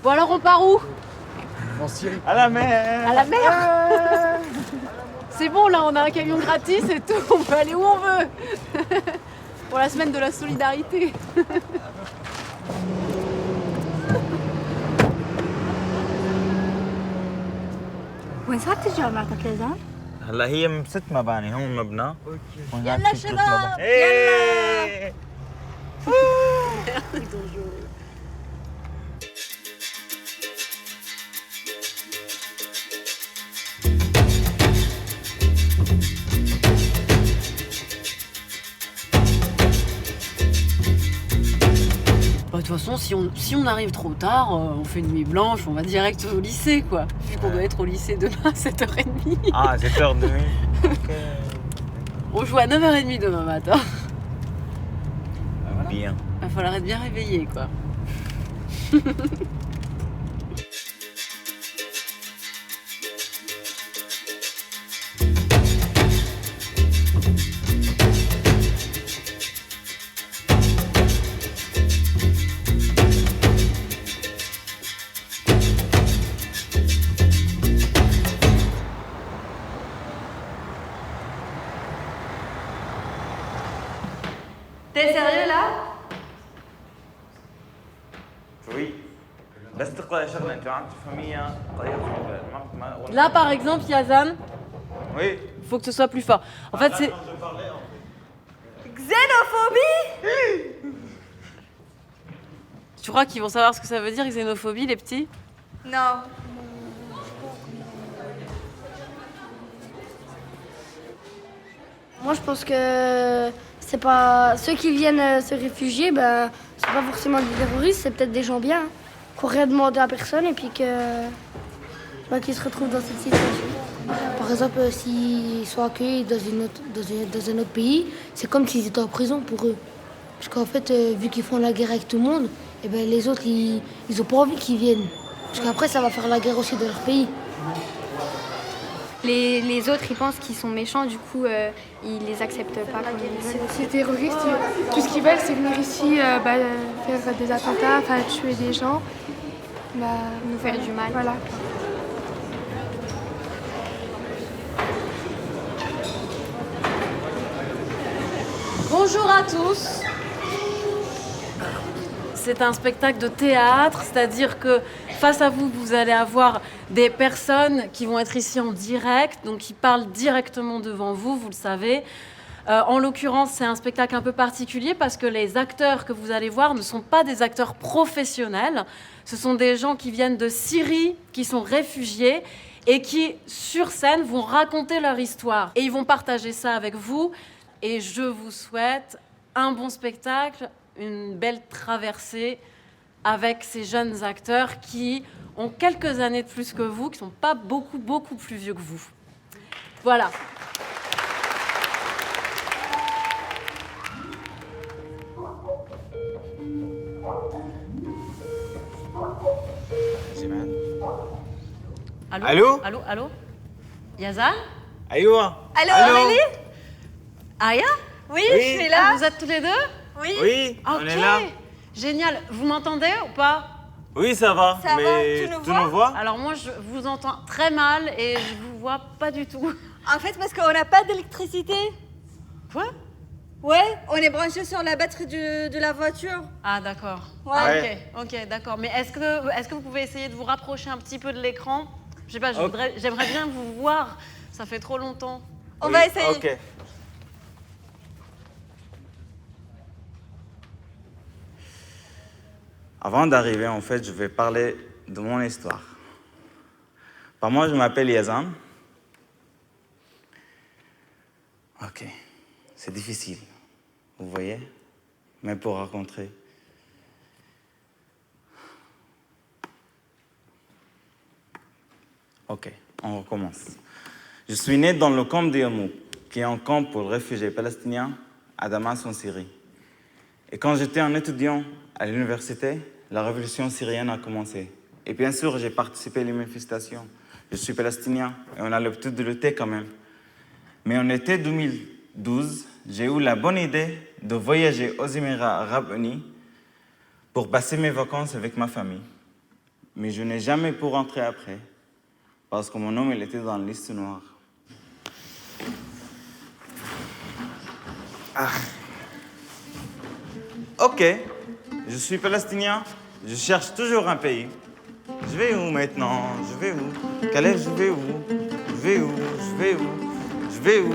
Bon alors on part où? En Syrie. À la mer. À la mer. C'est bon là, on a un camion gratis et tout, on peut aller où on veut. Pour la semaine de la solidarité. وين صارت الجامعة كذا؟ هلا هي 6 مباني، هون مبنى. يلا شباب يلا. De toute façon, si on arrive trop tard, on fait une nuit blanche, on va direct au lycée, quoi. Vu qu'on doit être au lycée demain à 7h30. Ah, 7h30. Ok. On joue à 9h30 demain matin. Bien. Va falloir être bien réveillé, quoi. T'es sérieux là? Oui. بس تقرأ شغلة أنت عم تفهميها طريقة Là, par exemple, Yazan, Oui. il faut que ce soit plus fort. En fait, c'est... Xénophobie? Tu crois qu'ils vont savoir ce que ça veut dire, xénophobie, les petits? Non. Moi, je pense que c'est pas ceux qui viennent se réfugier, ben, c'est pas forcément des terroristes, c'est peut-être des gens bien, qui n'ont rien demandé à personne et puis qui se retrouvent dans cette situation. Par exemple, s'ils sont accueillis dans un autre pays, c'est comme s'ils étaient en prison pour eux. Parce qu'en fait, vu qu'ils font la guerre avec tout le monde, et ben, les autres, ils ont pas envie qu'ils viennent. Parce qu'après, ça va faire la guerre aussi dans leur pays. Les autres, ils pensent qu'ils sont méchants, du coup, ils les acceptent pas comme ils veulent. Ces terroristes, tout ce qu'ils veulent, c'est venir ici faire des attentats, tuer des gens. Nous faire du mal. Voilà. Bonjour à tous. C'est un spectacle de théâtre, c'est-à-dire que face à vous, vous allez avoir des personnes qui vont être ici en direct, donc qui parlent directement devant vous, vous le savez. En l'occurrence, c'est un spectacle un peu particulier parce que les acteurs que vous allez voir ne sont pas des acteurs professionnels. Ce sont des gens qui viennent de Syrie, qui sont réfugiés et qui, sur scène, vont raconter leur histoire. Et ils vont partager ça avec vous. Et je vous souhaite un bon spectacle, une belle traversée avec ces jeunes acteurs qui ont quelques années de plus que vous, qui ne sont pas beaucoup plus vieux que vous. Voilà. Allô? Allô? Allô? Allô? Yazan? أيوة. Allô, Aurélie? Aya? Oui, je suis là. Ah, vous êtes tous les deux? Oui. Oui, on est là. Génial. Vous m'entendez ou pas? Oui, ça va. Ça va, mais tu nous tu vois? nous vois? Alors moi, je vous entends très mal et je vous vois pas du tout. En fait, parce qu'on n'a pas d'électricité. Quoi? Ouais, on est branché sur la batterie de la voiture. Ah d'accord. Ouais. Ok, d'accord. Mais est-ce que vous pouvez essayer de vous rapprocher un petit peu de l'écran? Je sais pas, j'aimerais bien vous voir. Ça fait trop longtemps. On va essayer. Ok. Avant d'arriver, en fait, je vais parler de mon histoire. Moi, je m'appelle Yazan. Ok, c'est difficile, vous voyez, même pour raconter. Ok, on recommence. Je suis né dans le camp de Yarmouk, qui est un camp pour réfugiés palestiniens à Damas, en Syrie. Et quand j'étais un étudiant à l'université, la révolution syrienne a commencé. Et bien sûr, j'ai participé à les manifestations. Je suis palestinien et on a l'habitude de lutter quand même. Mais en été 2012, j'ai eu la bonne idée de voyager aux Émirats arabes unis pour passer mes vacances avec ma famille. Mais je n'ai jamais pu rentrer après, parce que mon nom il était dans la liste noire. Ok, je suis palestinien, je cherche toujours un pays. Je vais où maintenant? Je vais où? Calais, je vais où? Je vais où? Je vais où? Je vais où?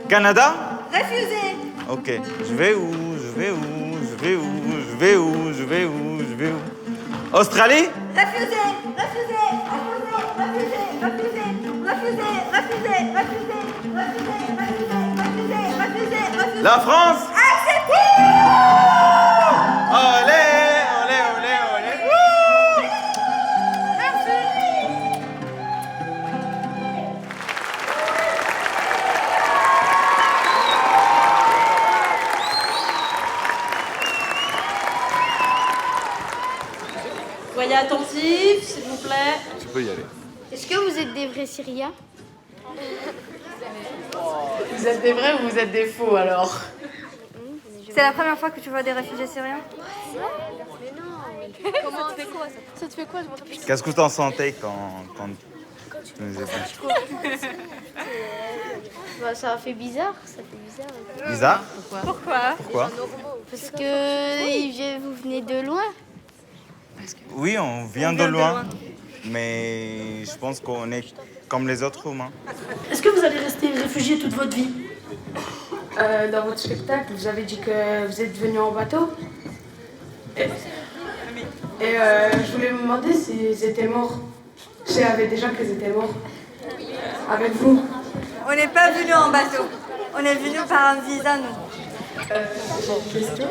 Canada? Refusé. Ok, je vais où? Je vais où? Je vais où? Je vais où? Je vais où? Je vais où? Australie? Refusé. Refusé. Refusé. Refusé. Refusé. Refusé. Refusé. Refusé. Refusé. Refusé. Refusé. Refusé. La France? Accepté. Olé, olé, olé, olé. Wouh! Soyez attentifs, s'il vous plaît. Tu peux y aller. Est-ce que vous êtes des vrais Syriens? Vous êtes des vrais ou vous êtes des faux alors? C'est la première fois que tu vois des réfugiés syriens? Comment? Ça te fait quoi? Qu'est-ce que tu en sentais quand tu nous as dit? Bah, ça fait bizarre. Ça fait bizarre. Bizarre? Pourquoi? Pourquoi? Parce que vous venez de loin. Oui, on vient de loin, mais je pense qu'on est comme les autres humains. Est-ce que vous allez rester réfugié toute votre vie? Dans votre spectacle, vous avez dit que vous êtes venu en bateau. Et je voulais me demander s'ils étaient morts. Je savais déjà qu'ils étaient morts. Avec vous. On n'est pas venu en bateau. On est venu par un visa, nous. J'ai une question.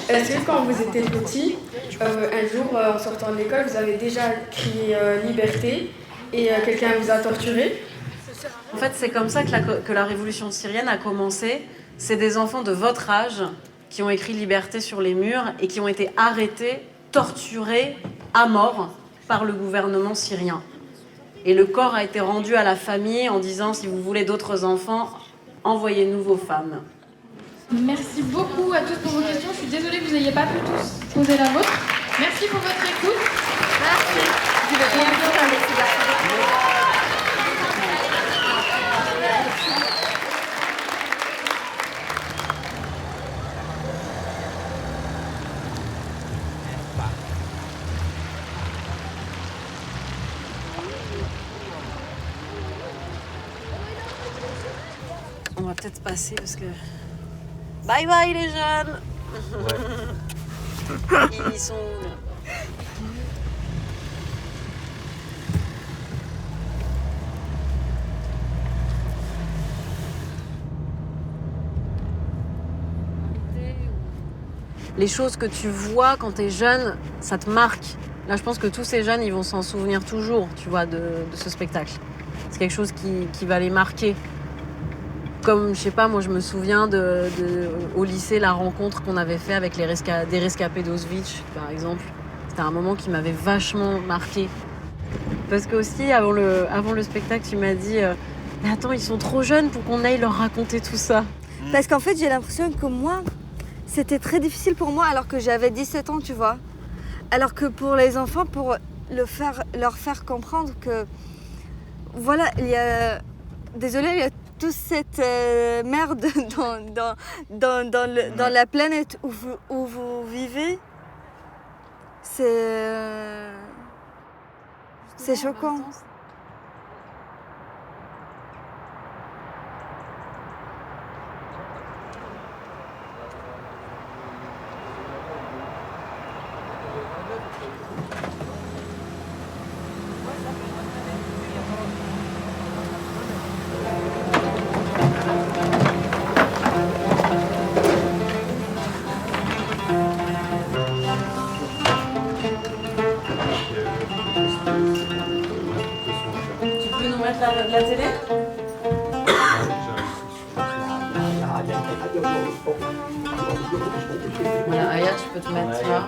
Est-ce que quand vous étiez petit, un jour en sortant de l'école, vous avez déjà crié liberté et quelqu'un vous a torturé? En fait, c'est comme ça que la révolution syrienne a commencé. C'est des enfants de votre âge qui ont écrit liberté sur les murs et qui ont été arrêtés, torturés à mort par le gouvernement syrien. Et le corps a été rendu à la famille en disant si vous voulez d'autres enfants, envoyez-nous vos femmes. Merci beaucoup à tous pour vos questions. Je suis désolée que vous n'ayez pas pu tous poser la vôtre. Merci pour votre écoute. Merci. Je vais bien faire les On va peut-être passer parce que... Bye bye les jeunes. Ils sont... Les choses que tu vois quand tu es jeune, ça te marque. Là, je pense que tous ces jeunes, ils vont s'en souvenir toujours, tu vois, de ce spectacle. C'est quelque chose qui va les marquer. Comme, je sais pas, moi, je me souviens au lycée, la rencontre qu'on avait fait avec des rescapés d'Auschwitz, par exemple. C'était un moment qui m'avait vachement marqué. Parce que aussi, avant le spectacle, tu m'as dit mais attends, ils sont trop jeunes pour qu'on aille leur raconter tout ça. Parce qu'en fait, j'ai l'impression que moi, c'était très difficile pour moi alors que j'avais 17 ans, tu vois. Alors que pour les enfants, pour leur faire comprendre que, voilà, il y a... Désolée, il y a toute cette merde dans la planète où vous vivez. C'est choquant. Tu peux nous mettre la télé? Voilà, Aya, tu peux te mettre là.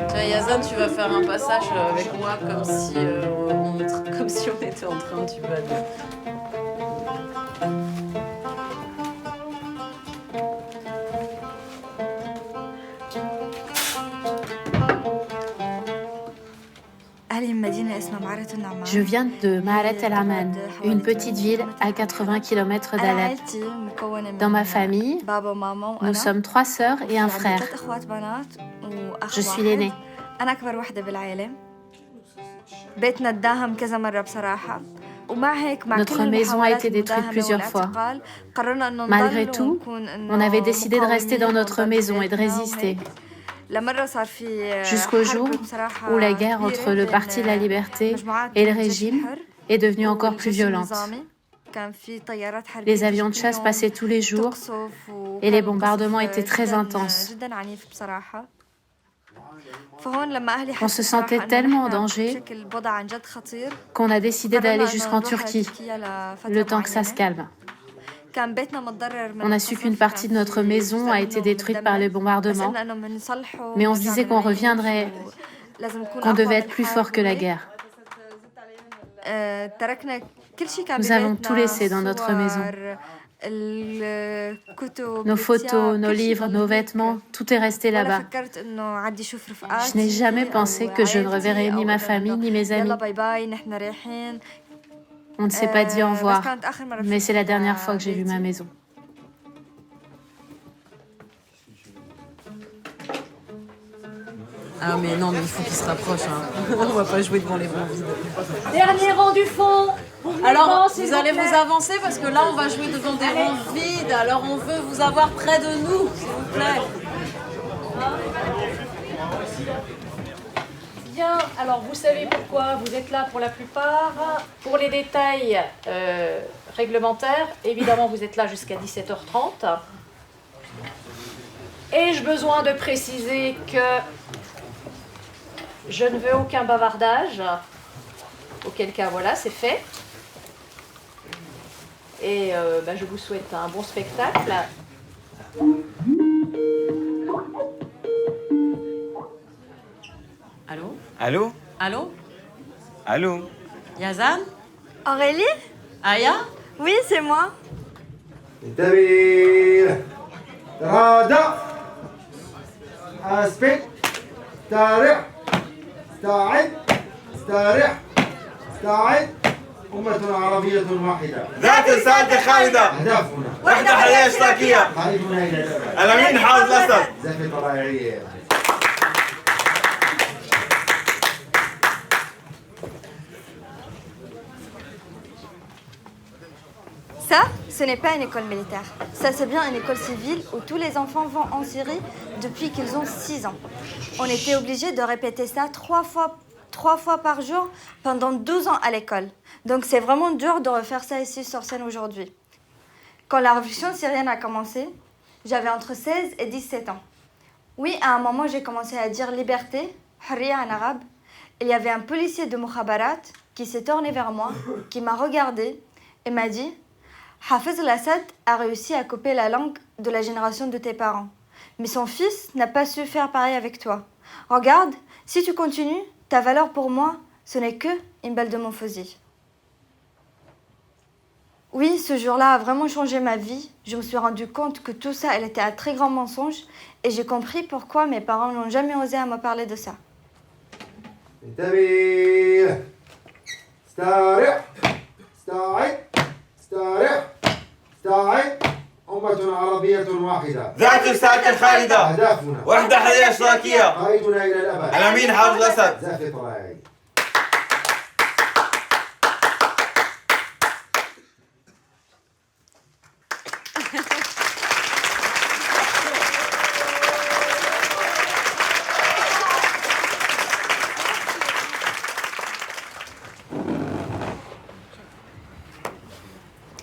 Tiens, Yazan, tu vas faire un passage avec moi comme si on était en train de tubader. Je viens de Maaret El Aman, une petite ville à 80 km d'Alep. Dans ma famille, nous sommes 3 sœurs et un frère. Je suis l'aînée. Notre maison a été détruite plusieurs fois. Malgré tout, on avait décidé de rester dans notre maison et de résister. Jusqu'au jour où la guerre entre le Parti de la Liberté et le régime est devenue encore plus violente. Les avions de chasse passaient tous les jours et les bombardements étaient très intenses. On se sentait tellement en danger qu'on a décidé d'aller jusqu'en Turquie, le temps que ça se calme. On a su qu'une partie de notre maison a été détruite par les bombardements, mais on se disait qu'on reviendrait, qu'on devait être plus fort que la guerre. Nous avons tout laissé dans notre maison. Nos photos, nos livres, nos vêtements, tout est resté là-bas. Je n'ai jamais pensé que je ne reverrais ni ma famille, ni mes amis. On ne s'est pas dit au revoir, mais c'est la dernière fois que j'ai vu ma maison. Ah mais non, mais il faut qu'il se rapproche. Hein. On va pas jouer devant les bancs vides. Dernier rang du fond. Alors, vous allez vous avancer parce que là, on va jouer devant des rangs vides. Alors, on veut vous avoir près de nous, s'il vous plaît. Bien, alors vous savez pourquoi vous êtes là pour la plupart. Pour les détails réglementaires, évidemment, vous êtes là jusqu'à 17h30. Ai-je besoin de préciser que je ne veux aucun bavardage? Auquel cas, voilà, c'est fait. Et je vous souhaite un bon spectacle. Allô? Allô? Allô? Allô? Yazan? Aurélie? Aya? Oui, c'est moi. انتبه رادع اسبق استارع استعد استارع استعد أمة عربية واحدة ذات رسالة خالدة أهدافنا وحدة حياة اشتراكية قائدنا إلى الأبد الأمين حافظ الأسد زفة طلائعية Ça, ce n'est pas une école militaire. Ça, c'est bien une école civile où tous les enfants vont en Syrie depuis qu'ils ont 6 ans. On était obligés de répéter ça 3 fois par jour pendant 12 ans à l'école. Donc c'est vraiment dur de refaire ça ici sur scène aujourd'hui. Quand la révolution syrienne a commencé, j'avais entre 16 et 17 ans. Oui, à un moment, j'ai commencé à dire liberté, hurriya en arabe. Il y avait un policier de Mukhabarat qui s'est tourné vers moi, qui m'a regardé et m'a dit « Hafez al-Assad a réussi à couper la langue de la génération de tes parents. Mais son fils n'a pas su faire pareil avec toi. Regarde, si tu continues, ta valeur pour moi, ce n'est que une balle de mon fusil. » Oui, ce jour-là a vraiment changé ma vie. Je me suis rendu compte que tout ça, elle était un très grand mensonge. Et j'ai compris pourquoi mes parents n'ont jamais osé à me parler de ça. انتبه استارع استعد استارع استعد أمة عربية واحدة ذات رسالة خالدة أهدافنا وحدة حياة اشتراكية قائدنا إلى الأبد الأمين حافظ الأسد زفة طلائعية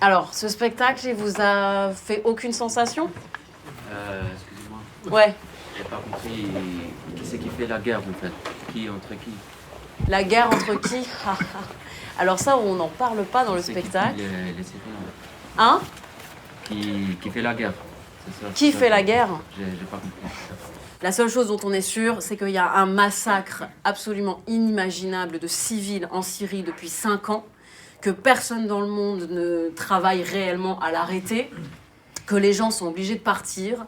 Alors, ce spectacle, il vous a fait aucune sensation? Excusez-moi. Ouais. J'ai pas compris qui c'est qui fait la guerre en fait. Qui entre qui? La guerre entre qui? Alors ça, on n'en parle pas dans le spectacle. Les Syriens. Hein? Qui fait la guerre? Qui fait la guerre? J'ai pas compris. La seule chose dont on est sûr, c'est qu'il y a un massacre absolument inimaginable de civils en Syrie depuis 5 ans, que personne dans le monde ne travaille réellement à l'arrêter, que les gens sont obligés de partir.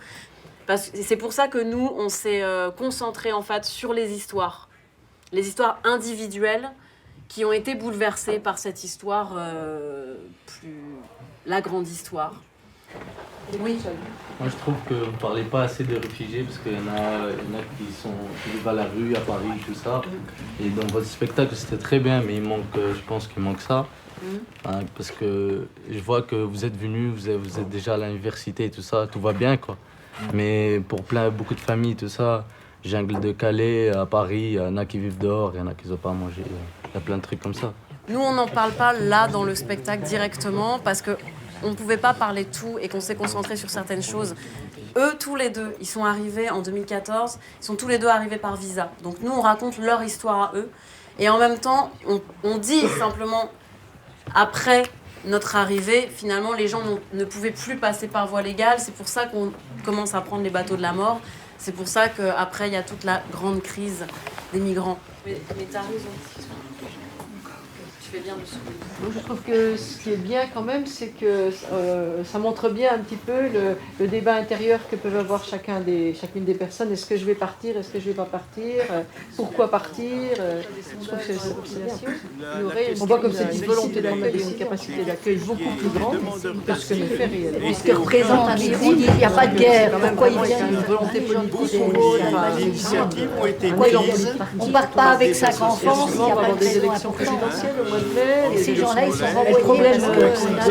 C'est pour ça que nous, on s'est concentrés en fait sur les histoires individuelles qui ont été bouleversées par cette histoire, la grande histoire. Oui. Moi, je trouve que vous ne parlez pas assez des réfugiés parce qu'il y en a qui vivent à la rue, à Paris, tout ça. Et dans votre spectacle, c'était très bien, mais je pense qu'il manque ça. Hein, parce que je vois que vous êtes venus, vous êtes déjà à l'université et tout ça, tout va bien, quoi. Mais pour beaucoup de familles, tout ça, jungle de Calais, à Paris, il y en a qui vivent dehors, il y en a qui n'ont pas à manger. Il y a plein de trucs comme ça. Nous, on n'en parle pas là dans le spectacle directement parce qu'on ne pouvait pas parler de tout et qu'on s'est concentré sur certaines choses. Eux, tous les deux, ils sont arrivés en 2014, ils sont tous les deux arrivés par visa. Donc nous, on raconte leur histoire à eux. Et en même temps, on dit simplement, après notre arrivée, finalement, les gens ne pouvaient plus passer par voie légale. C'est pour ça qu'on commence à prendre les bateaux de la mort. C'est pour ça qu'après, il y a toute la grande crise des migrants. Mais t'as raison. Tu fais bien de souligner. Moi, je trouve que ce qui est bien quand même, c'est que ça montre bien un petit peu le débat intérieur que peuvent avoir chacune des personnes. Est-ce que je vais partir? Est-ce que je ne vais pas partir? Pourquoi partir? Je trouve que c'est bien. On voit comme c'est une volonté d'accueil et une capacité d'accueil beaucoup plus grande que ce que nous fait réellement. Et ce que représente un migrant, il n'y a pas de guerre. Pourquoi il vient? Une volonté politique. Les initiatives ont été prises. On ne part pas avec 5 enfants s'il n'y a pas de des élections présidentielles au mois de mai. Et ces gens-là, ils sont renvoyés. Le problème, c'est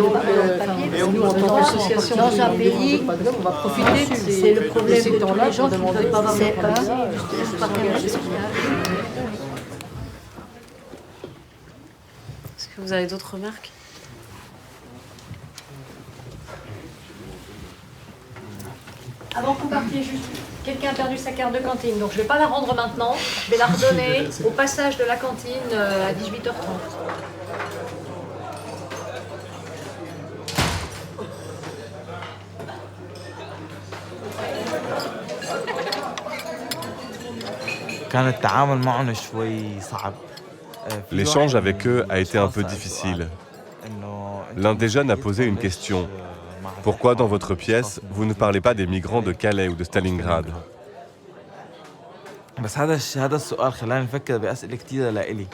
nous, en tant qu'association, dans un pays, on va profiter c'est le problème de tous les gens qui ne veulent pas avoir c'est Est-ce que vous avez d'autres remarques? Avant que vous partiez, juste, quelqu'un a perdu sa carte de cantine, donc je ne vais pas la rendre maintenant, je vais la redonner au passage de la cantine à 18h30. L'échange avec eux a été un peu difficile. L'un des jeunes a posé une question. Pourquoi dans votre pièce, vous ne parlez pas des migrants de Calais ou de Stalingrad?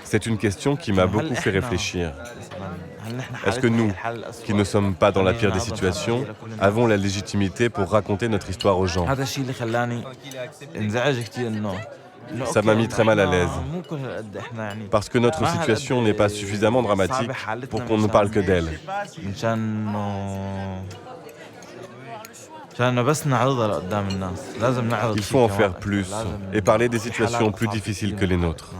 C'est une question qui m'a beaucoup fait réfléchir. Est-ce que nous, qui ne sommes pas dans la pire des situations, avons la légitimité pour raconter notre histoire aux gens? Ça m'a mis très mal à l'aise, parce que notre situation n'est pas suffisamment dramatique pour qu'on ne parle que d'elle. Il faut en faire plus et parler des situations plus difficiles que les nôtres.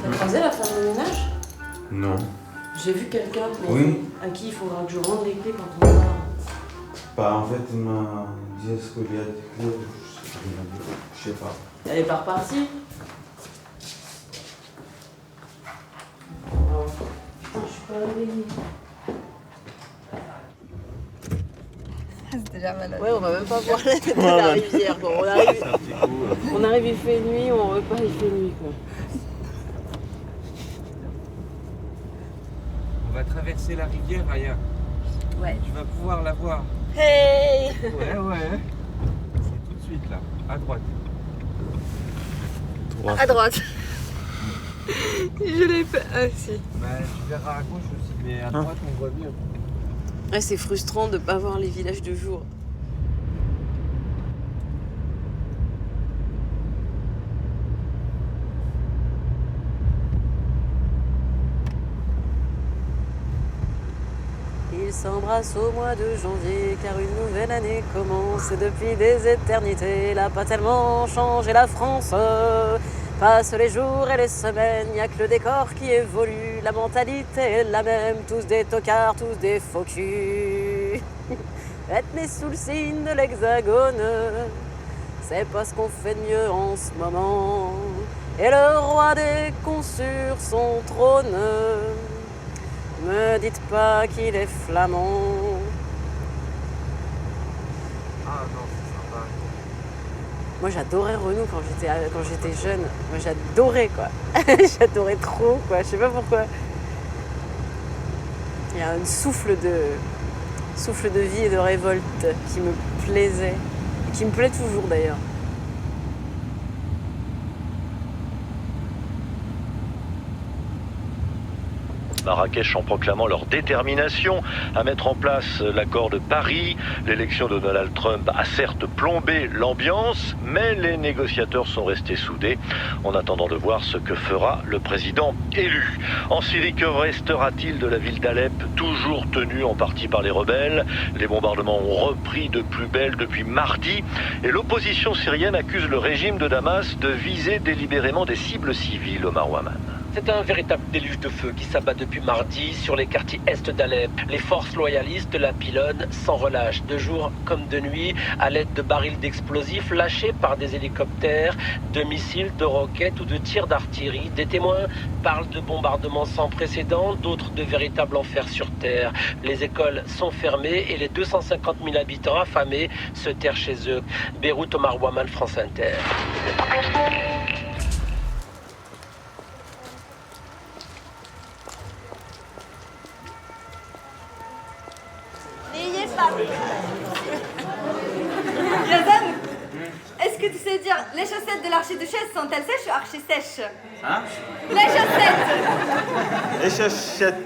T'as croisé la femme de ménage? Non. J'ai vu quelqu'un à qui il faudra que je rende les clés quand on va. Bah, en fait, il m'a dit est-ce qu'il y a des clés? Je sais pas. Elle est pas repartie? Oh. Putain, je suis pas réveillée. C'est déjà malade. Ouais, on va même pas voir la tête de la rivière. Bon, on arrive, il fait nuit, on repart, il fait nuit, quoi. On va traverser la rivière, Aya. Ouais. Tu vas pouvoir la voir. Hey! Ouais. C'est tout de suite là, à droite. À droite. Je l'ai fait. Ah si. Bah, tu verras à gauche aussi, mais à droite on voit mieux. Ouais, c'est frustrant de pas voir les villages de jour. Il s'embrassent au mois de janvier, car une nouvelle année commence et depuis des éternités. Elle n'a pas tellement changé la France. Passent les jours et les semaines, y a que le décor qui évolue, la mentalité est la même, tous des tocards, tous des faux culs. Être né sous le signe de l'hexagone, c'est pas ce qu'on fait de mieux en ce moment. Et le roi des cons sur son trône, me dites pas qu'il est flamand. Ah non, c'est sympa. Moi j'adorais Renaud quand j'étais jeune. Moi j'adorais quoi. J'adorais trop quoi. Je sais pas pourquoi. Il y a un souffle de vie et de révolte qui me plaisait. Et qui me plaît toujours d'ailleurs. Marrakech en proclamant leur détermination à mettre en place l'accord de Paris. L'élection de Donald Trump a certes plombé l'ambiance, mais les négociateurs sont restés soudés en attendant de voir ce que fera le président élu. En Syrie, que restera-t-il de la ville d'Alep, toujours tenue en partie par les rebelles? Les bombardements ont repris de plus belle depuis mardi et l'opposition syrienne accuse le régime de Damas de viser délibérément des cibles civiles, Omar Ouaman. C'est un véritable déluge de feu qui s'abat depuis mardi sur les quartiers est d'Alep. Les forces loyalistes la pilonnent sans relâche, de jour comme de nuit, à l'aide de barils d'explosifs lâchés par des hélicoptères, de missiles, de roquettes ou de tirs d'artillerie. Des témoins parlent de bombardements sans précédent, d'autres de véritables enfers sur terre. Les écoles sont fermées et les 250 000 habitants affamés se terrent chez eux. Beyrouth, Omar Ouaman, France Inter. Yazan, est-ce que tu sais dire les chaussettes de l'archiduchesse sont-elles sèches ou archi-sèches? Hein? Les chaussettes Les chaussettes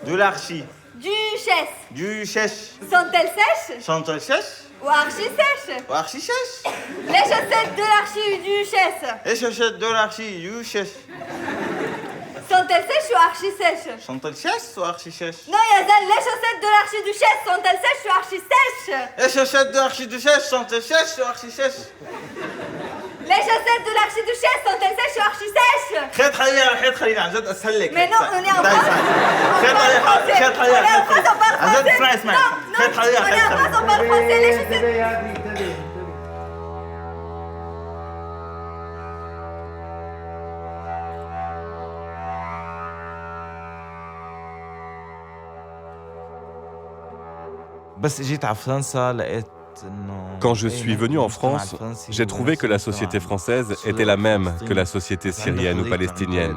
de l'archi duchesse sont-elles sèches sont-elles sèches ou archi-sèches? ou archi-sèches? Les chaussettes de l'archiduchesse Les chaussettes de l'archiduchesse sont-elles sèches ou archi-sèches? sont-elles sèches ou archi-sèches? Non Yazan, les chaussettes de l'archiduchesse sont-elles sèches ou archi-sèches? Les chaussettes de l'archiduchesse sont-elles sèches ou archi-sèches? Les chaussettes de l'archiduchesse sont-elles sèches ou archi-sèches? خيط حليل الحيط خليل عن جد اسهل لك. Mais non, on est en France. خيط حليل عن جد اسمعي اسمعي خيط حليل On est en France, on parle français. Les chaussettes. Quand je suis venu en France, j'ai trouvé que la société française était la même que la société syrienne ou palestinienne.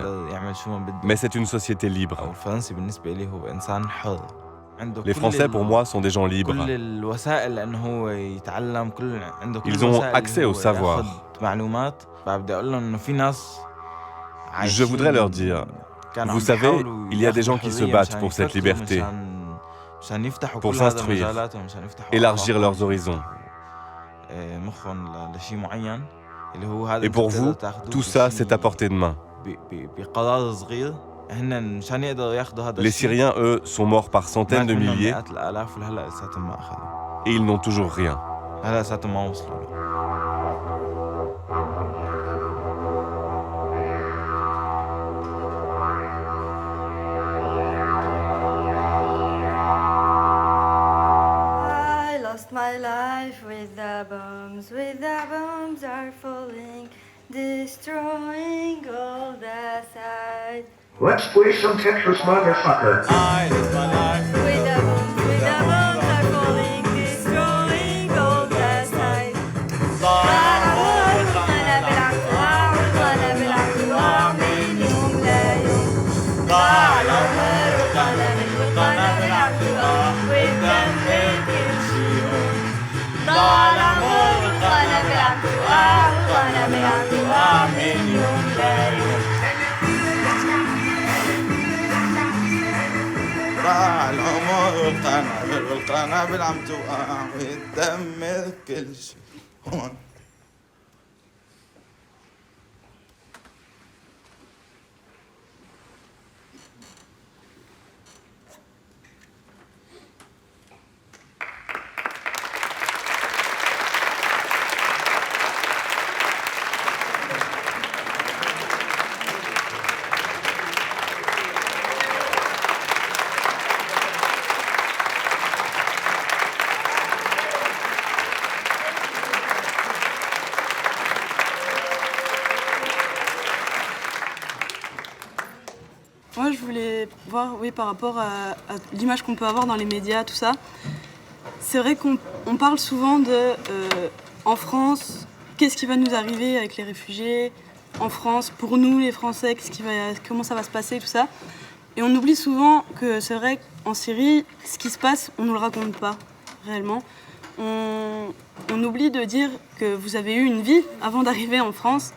Mais c'est une société libre. Les Français, pour moi, sont des gens libres. Ils ont accès au savoir. Je voudrais leur dire, vous savez, il y a des gens qui se battent pour cette liberté, pour s'instruire, élargir leurs horizons. Et pour vous, tout ça, c'est à portée de main. Les Syriens, eux, sont morts par centaines de milliers et ils n'ont toujours rien. My life with the bombs are falling, destroying all the sight. Let's play some Tetris motherfucker. I live my life with the bombs are falling, destroying all the sight. ضاع العمر والقنابل عم توقع وتدمر كل شيء هون. voir, oui, par rapport à l'image qu'on peut avoir dans les médias, tout ça. C'est vrai qu'on parle souvent de, en France, qu'est-ce qui va nous arriver avec les réfugiés, en France, pour nous les Français, comment ça va se passer, tout ça. Et on oublie souvent que c'est vrai qu'en Syrie, ce qui se passe, on ne nous le raconte pas réellement. On oublie de dire que vous avez eu une vie avant d'arriver en France.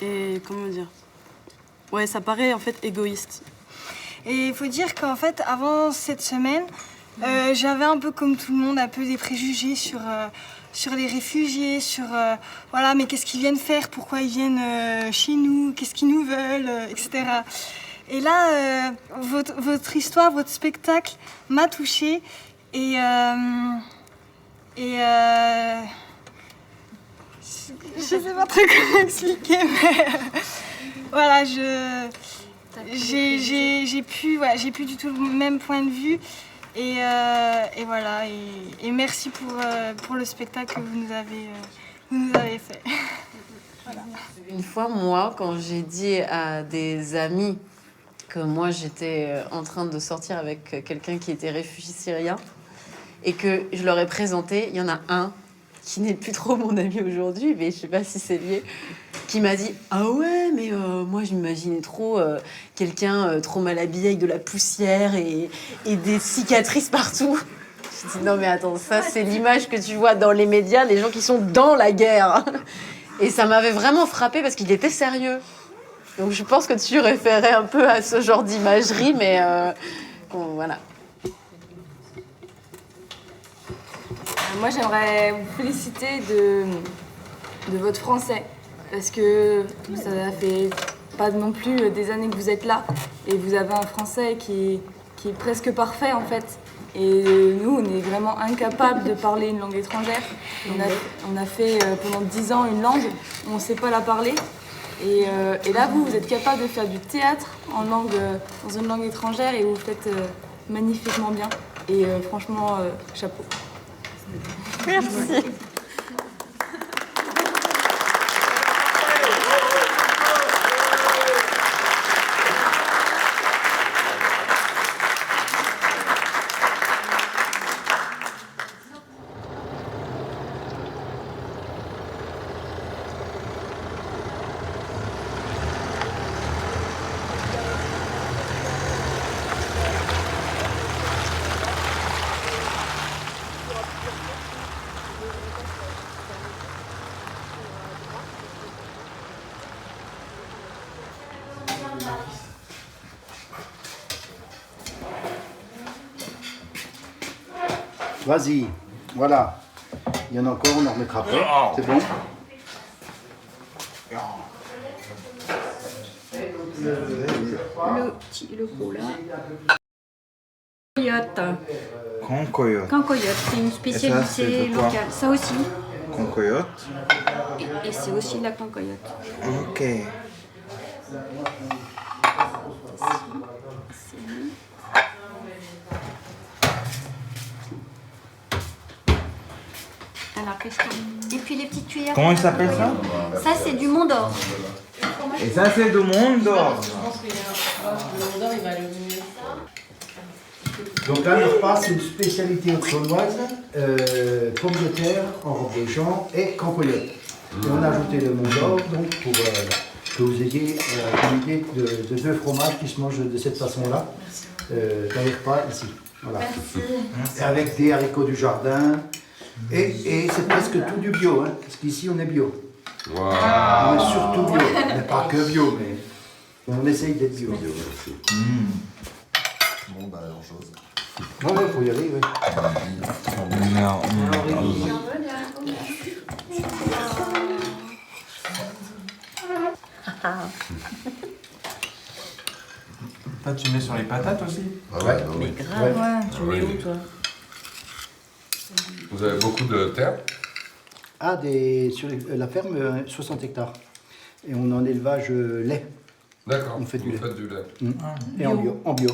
Et comment dire? Ouais, ça paraît en fait égoïste. Et il faut dire qu'en fait, avant cette semaine, j'avais un peu comme tout le monde, un peu des préjugés sur les réfugiés, sur voilà, mais qu'est-ce qu'ils viennent faire, pourquoi ils viennent chez nous, qu'est-ce qu'ils nous veulent, etc. Et là, votre histoire, votre spectacle m'a touchée et je sais pas très comment expliquer, mais voilà, j'ai plus du tout le même point de vue et voilà, et merci pour le spectacle que vous nous avez fait. Voilà. Une fois, moi, quand j'ai dit à des amis que moi j'étais en train de sortir avec quelqu'un qui était réfugié syrien et que je leur ai présenté, il y en a un qui n'est plus trop mon ami aujourd'hui, mais je sais pas si c'est lié, qui m'a dit « Ah ouais, mais moi je m'imaginais trop quelqu'un trop mal habillé avec de la poussière et des cicatrices partout. » Je dis « Non mais attends, ça c'est l'image que tu vois dans les médias, les gens qui sont dans la guerre. » Et ça m'avait vraiment frappé parce qu'il était sérieux. Donc je pense que tu référais un peu à ce genre d'imagerie, mais bon, voilà. Moi, j'aimerais vous féliciter de votre français, parce que ça fait pas non plus des années que vous êtes là, et vous avez un français qui est presque parfait, en fait. Et nous, on est vraiment incapables de parler une langue étrangère. On a fait pendant 10 ans une langue, on ne sait pas la parler. Et là, vous êtes capable de faire du théâtre dans une langue étrangère, et vous le faites magnifiquement bien. Et franchement, chapeau. Merci. Vas-y, voilà. Il y en a encore, on en remettra après. C'est bon? Le cola. Concoyote. Concoyote. Concoyote, c'est une spécialité locale. Ça aussi. Concoyote. Et c'est aussi de la concoyote. Ok. Alors, qu'est-ce qu'on... Et puis les petites cuillères. Comment il s'appelle ça? Ça, c'est du Mont d'Or. Et ça, c'est du Mont d'Or. Donc là, le repas, c'est une spécialité auxonnoise, pommes de terre en robe de champ et cancoyote. Et on a ajouté le Mont d'Or, donc pour que vous ayez une idée de deux fromages qui se mangent de cette façon-là, dans les repas ici. Voilà. Merci. Et avec des haricots du jardin. Et c'est presque tout du bio, hein, parce qu'ici on est bio. Wow. On est surtout bio. On n'est pas que bio, mais on essaye d'être bio. Bon, bah, alors, chose. Ouais, faut y aller, oui. Toi, tu mets sur les patates aussi? Ouais. Mais grave, Ouais. tu mets où toi? Vous avez beaucoup de terre? Ah, sur la ferme, 60 hectares. Et on est en élevage lait. D'accord. On fait du lait. Faites du lait. Et en bio. En bio.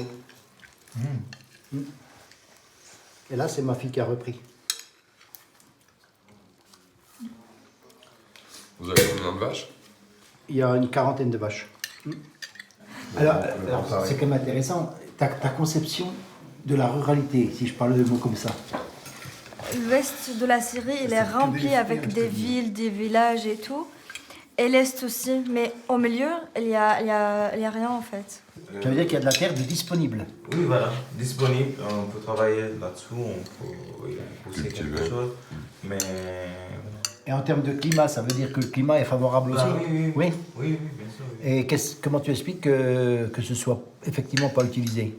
Et là, c'est ma fille qui a repris. Vous avez combien de vaches? Il y a une quarantaine de vaches. Alors, pareil. c'est quand même intéressant, ta conception de la ruralité, si je parle de mots comme ça. L'ouest de la Syrie, il est rempli avec des villes, des villages et tout. Et l'est aussi. Mais au milieu, il y a rien en fait. Ça veut dire qu'il y a de la terre de disponible. Oui, voilà, disponible. On peut travailler là-dessous, on peut pousser quelque chose. Mais. Et en termes de climat, ça veut dire que le climat est favorable aussi? Oui, bien sûr. Et comment tu expliques que ce soit effectivement pas utilisé?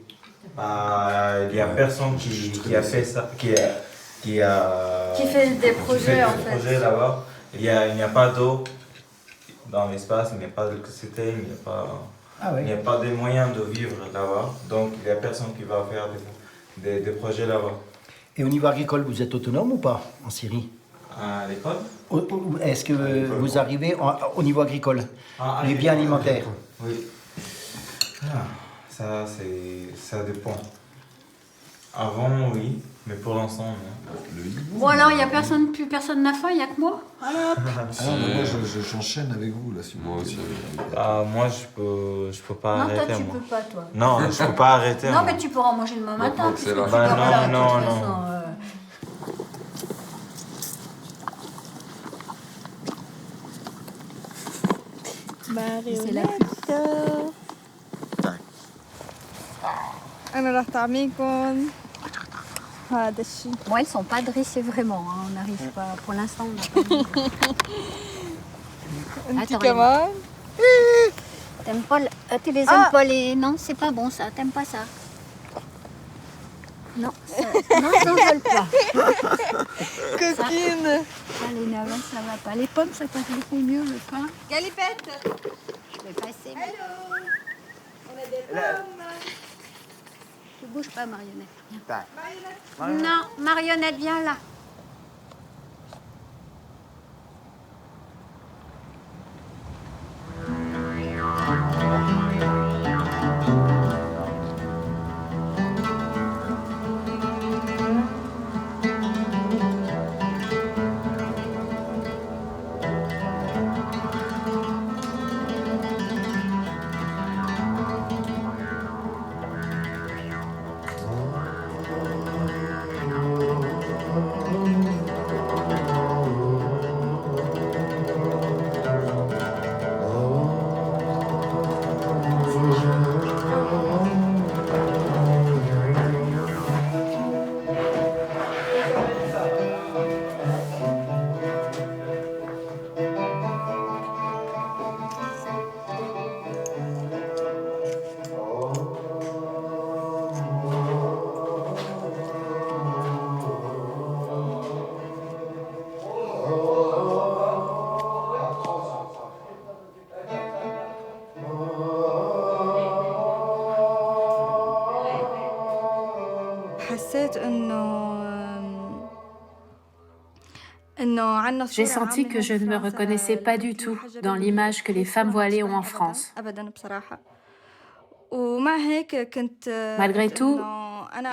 Il y a personne qui a fait ça, qui fait des projets en fait. Projets là-bas. Il n'y a pas d'eau dans l'espace, il n'y a pas d'électricité, il n'y a pas. Il n'y a pas de moyens de vivre là-bas, donc il n'y a personne qui va faire des projets là-bas. Et au niveau agricole, vous êtes autonome ou pas en Syrie? À l'école? Est-ce que vous arrivez au niveau agricole? Les biens alimentaires? Oui. Ça dépend. Avant, oui, mais pour l'instant, non. Bon alors, il n'y a plus personne n'a faim, il n'y a que moi. Alors, moi, j'enchaîne avec vous, là, si vous Moi aussi. Moi, je peux pas non, arrêter. toi, tu moi. peux pas, toi. Non, je peux pas arrêter. Non, moi. mais tu pourras en manger demain matin. c'est puisque là. tu dors là, de non. toute façon, C'est la أنا راح طعميكم هذا الشيء. Bon, elles sont pas dressées vraiment, hein. On n'arrive pas, pour l'instant, on n'a pas. أنت Attends, كمان؟ T'aimes pas tu les aimes pas les... Non, c'est pas bon ça, t'aimes pas ça. Non, non, j'en veux pas. Coquine. Les navets, ça va pas. Les pommes, ça passe beaucoup mieux, le pain. Galipette. Je vais passer. Hello. On a des pommes. Tu bouges pas, Marionnette. Viens. Non, Marionnette, viens là. J'ai senti que je ne me reconnaissais pas du tout dans l'image que les femmes voilées ont en France. Malgré tout,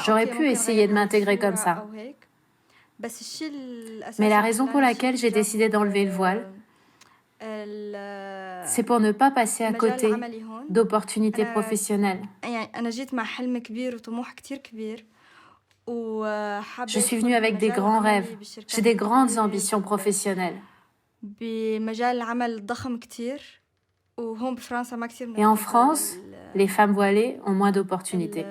j'aurais pu essayer de m'intégrer comme ça. Mais la raison pour laquelle j'ai décidé d'enlever le voile, c'est pour ne pas passer à côté d'opportunités professionnelles. Je suis venue avec des grands rêves. J'ai des grandes ambitions professionnelles. Et en France, les femmes voilées ont moins d'opportunités.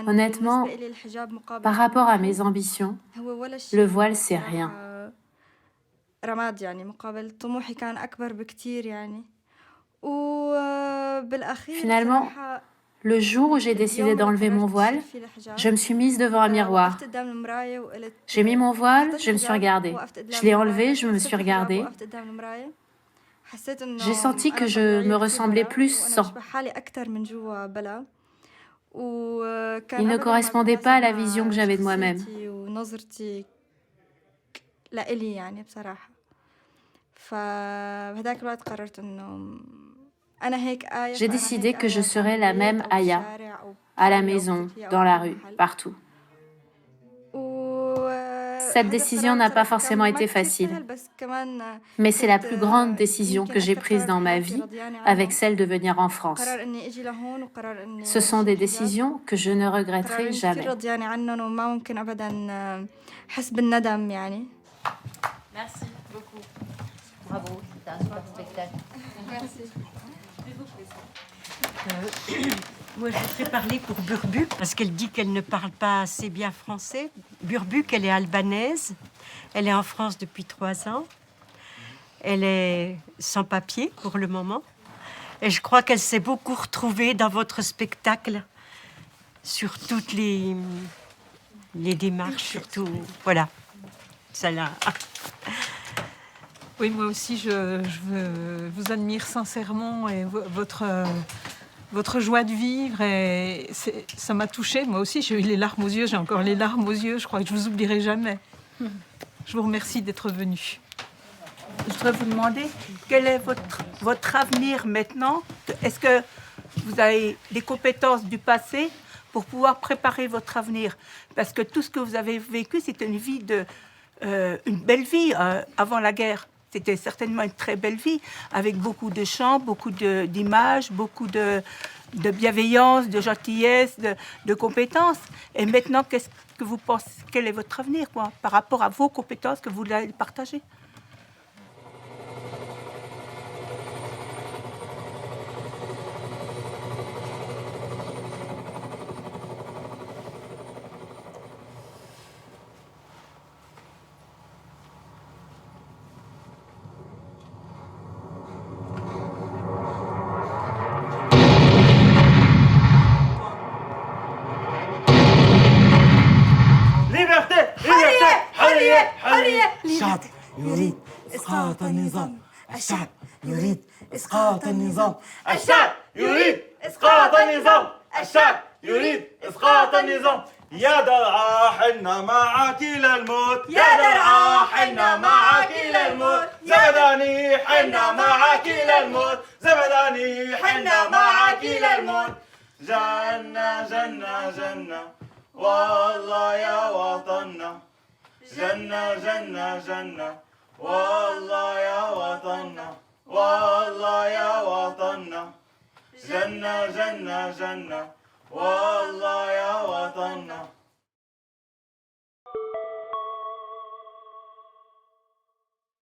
Honnêtement, par rapport à mes ambitions, le voile, c'est rien. Finalement, le jour où j'ai décidé d'enlever mon voile, je me suis mise devant un miroir. J'ai mis mon voile, je me suis regardée. Je l'ai enlevé, je me suis regardée. J'ai senti que je me ressemblais plus sans. Il ne correspondait pas à la vision que j'avais de moi-même. J'ai décidé que je serais la même Aya, à la maison, dans la rue, partout. Cette décision n'a pas forcément été facile, mais c'est la plus grande décision que j'ai prise dans ma vie avec celle de venir en France. Ce sont des décisions que je ne regretterai jamais. Merci beaucoup. Bravo, c'était un super spectacle. Merci. Moi, je voudrais parler pour Burbuc, parce qu'elle dit qu'elle ne parle pas assez bien français. Burbuc, elle est albanaise. Elle est en France depuis 3 ans. Elle est sans papier pour le moment. Et je crois qu'elle s'est beaucoup retrouvée dans votre spectacle sur toutes les démarches, surtout. Voilà. Ça là. Oui, moi aussi, je vous admire sincèrement et votre joie de vivre. Et ça m'a touchée. Moi aussi, j'ai eu les larmes aux yeux. J'ai encore les larmes aux yeux. Je crois que je ne vous oublierai jamais. Je vous remercie d'être venu. Je voudrais vous demander quel est votre avenir maintenant. Est-ce que vous avez des compétences du passé pour pouvoir préparer votre avenir? Parce que tout ce que vous avez vécu, c'était une belle vie avant la guerre. C'était certainement une très belle vie, avec beaucoup de chants, beaucoup d'images, beaucoup de bienveillance, de gentillesse, de compétences. Et maintenant, qu'est-ce que vous pensez? Quel est votre avenir, quoi, par rapport à vos compétences que vous allez partager? الشعب يريد إسقاط النظام الشعب يريد إسقاط النظام الشعب يريد إسقاط النظام الشعب يريد إسقاط النظام يا درعا حنا معك للموت يا درعا حنا معك للموت زبداني حنا معك للموت زبداني حنا معك للموت جنة جنة جنة والله يا وطننا جنة جنة جنة والله يا وطننا والله يا وطننا جنة جنة جنة والله يا وطننا